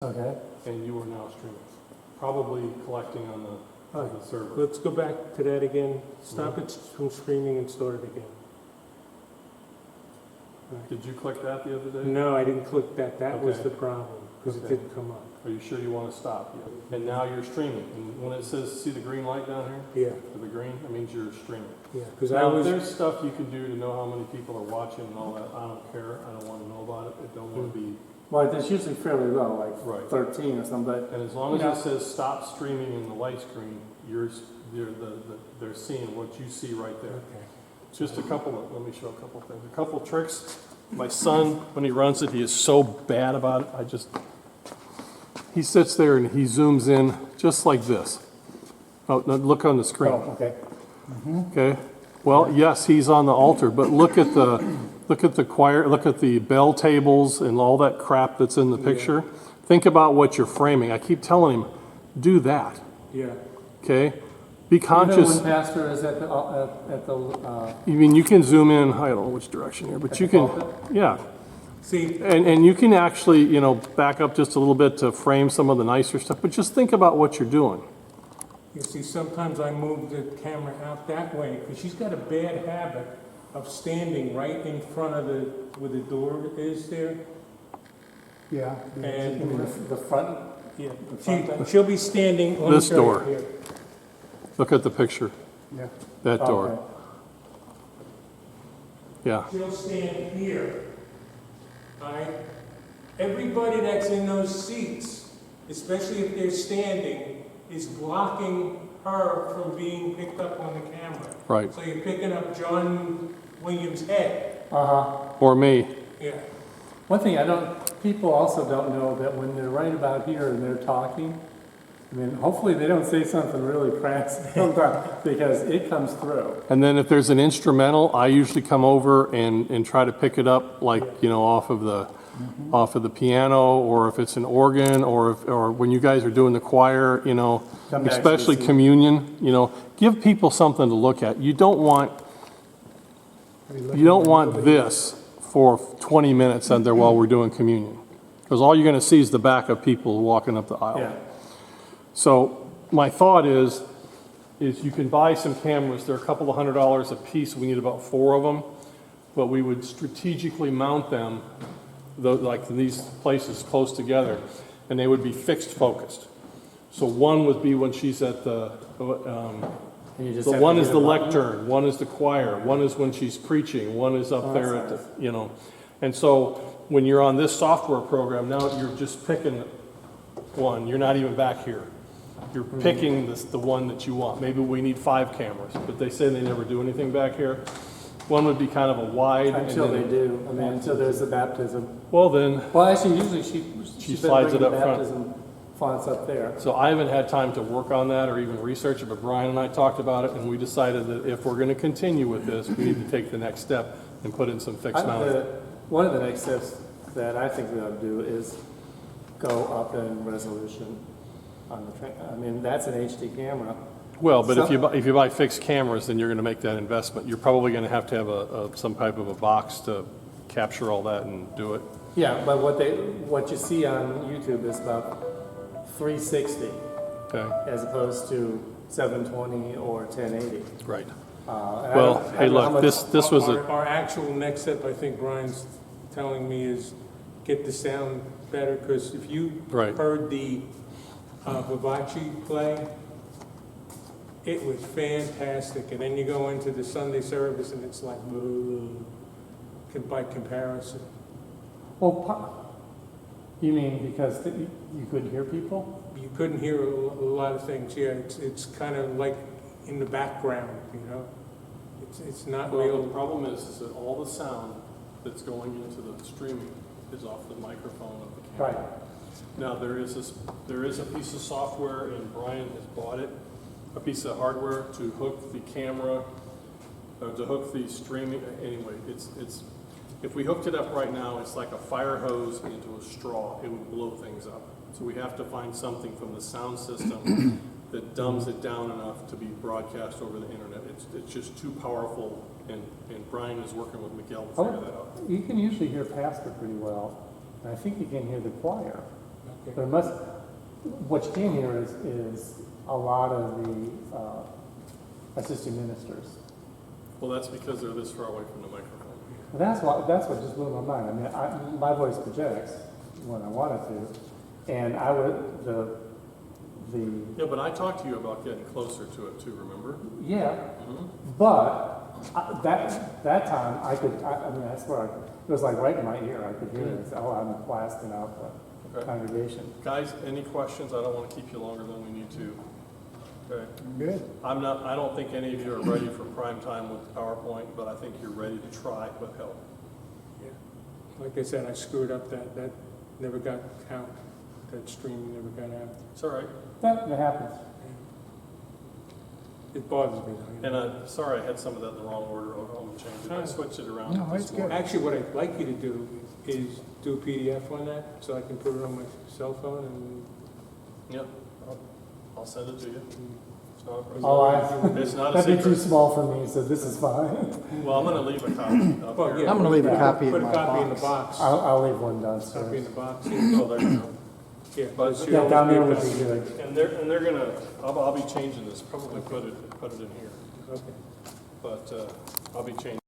Okay. and you are now streaming. Probably collecting on the server. Let's go back to that again. Stop it from streaming and start it again. Did you click that the other day? No, I didn't click that. That was Okay. the problem, because it Okay. didn't come up. Are you sure you want to stop? Yeah. And now you're streaming. And when it says, see the green light down here? Yeah, For the green, that means you're streaming. yeah, because I Now, if was, there's stuff you can do to know how many people are watching and all that, I don't care. I don't want to know about it. I don't want to be. Well, it's usually fairly low, like Right. 13 or something, but And as long as Yeah. it says stop streaming in the light screen, they're seeing what you see right there. okay. Just a couple of, let me show a couple of things. A couple of tricks. My son, when he runs it, he is so bad about it. He sits there and he zooms in just like this. Oh, no, look on the screen. oh, okay. Okay. Well, yes, he's on the altar, but look at the choir, look at the bell tables and all that crap that's in the picture. Think about what you're framing. I keep telling him, do that. Yeah, Okay. Be conscious. Even when pastor is at the I mean, you can zoom in. I don't know which direction here, but At you the can. pulpit? Yeah. see, And you can actually, back up just a little bit to frame some of the nicer stuff, but just think about what you're doing. you see, sometimes I move the camera out that way, because she's got a bad habit of standing right in front of where the door is there. yeah, And- in the front. Yeah, The front thing? she'll be standing. let me This show you door. here. Look at the picture, Yeah. that door. Okay. Yeah. She'll stand here, all right? Everybody that's in those seats, especially if they're standing, is blocking her from being picked up on the camera. Right. So you're picking up John Williams' head. Or me. Yeah. One thing people also don't know that when they're right about here and they're talking, I mean, hopefully they don't say something really crass because it comes through. And then if there's an instrumental, I usually come over and try to pick it up, like, off of the piano, or if it's an organ, or when you guys are doing the choir, Come back to especially the seat. communion, give people something to look at. You don't want this for 20 minutes under while we're doing communion, because all you're going to see is the back of people walking up the aisle. Yeah. So my thought is you can buy some cameras. They're a couple of $100 a piece. We need about 4 of them, but we would strategically mount them like in these places close together, and they would be fixed focused. So one would be when she's at the And you just the have one to is hit the a button. lectern, one is the choir, one is when she's preaching, one is up there that's at the, And so when you're on this software program, now you're just picking one. You're not even back here. You're picking the one that you want. Maybe we need 5 cameras, but they say they never do anything back here. One would be kind of a wide. and Until then- they do, I mean, until there's the baptism. Well then, Well, actually, usually she slides it up front. baptism fonts up there. so I haven't had time to work on that or even research it, but Brian and I talked about it, and we decided that if we're going to continue with this, we need to take the next step and put in some fixed mount. One of the next steps that I think we ought to do is go up in resolution on I mean, that's an HD camera. Well, but So- if you buy fixed cameras, then you're going to make that investment. You're probably going to have some type of a box to capture all that and do it. Yeah, but what you see on YouTube is about 360 Okay, as opposed to 720 or 1080. right. And Well, I hey, don't know how look, much- this was a, Our actual next step, I think Brian's telling me, is get the sound better, because if you Right. heard the Vivace play, it was fantastic. And then you go into the Sunday service and it's like, by comparison. Well, you mean because you couldn't hear people? You couldn't hear a lot of things. Yeah, it's kind of like in the background, It's not well, the real. problem is that all the sound that's going into the streaming is off the microphone of the camera. Right. Now, there is a piece of software, and Brian has bought it, a piece of hardware to hook the camera, to hook the streaming. Anyway, if we hooked it up right now, it's like a fire hose into a straw. It would blow things up. So we have to find something from the sound system that dumbs it down enough to be broadcast over the internet. It's just too powerful, and Brian is working with Miguel to figure that out. You can usually hear pastor pretty well. I think you can hear the choir. There must, what you can hear is a lot of the assistant ministers. Well, that's because they're this far away from the microphone. That's what just blew my mind. I mean, my voice projects when I want it to, and I would, the, Yeah, but I talked to you about getting closer to it too, remember? yeah, Mm-hmm. but that time I mean, I swear, it was like right in my ear. I could hear it. Oh, I'm blasting out the Okay. congregation. Guys, any questions? I don't want to keep you longer than we need to. Okay. Good. I don't think any of you are ready for prime time with PowerPoint, but I think you're ready to try with help. Yeah. Like I said, I screwed up that never got out. That stream never got out. It's all right. That happens. It bothers me though. And I'm sorry I had some of that in the wrong order. I'll change it. I switched it around. No, this it's good. morning. Actually, what I'd like you to do is do a PDF on that, so I can put it on my cell phone and. Yeah, I'll send it to you. It's not a problem. Oh, It's not a that'd be too secret. small for me, so this is fine. Well, I'm gonna leave a copy up Well, here. yeah. I'm gonna leave a copy in Put a my copy in the box. box. I'll leave one Copy in downstairs. the box. Oh, there you go. Yeah. But- that should Yeah, always down be there a would copy. be good. And they're gonna, I'll be changing this, probably put it in here, Okay. but, I'll be changing.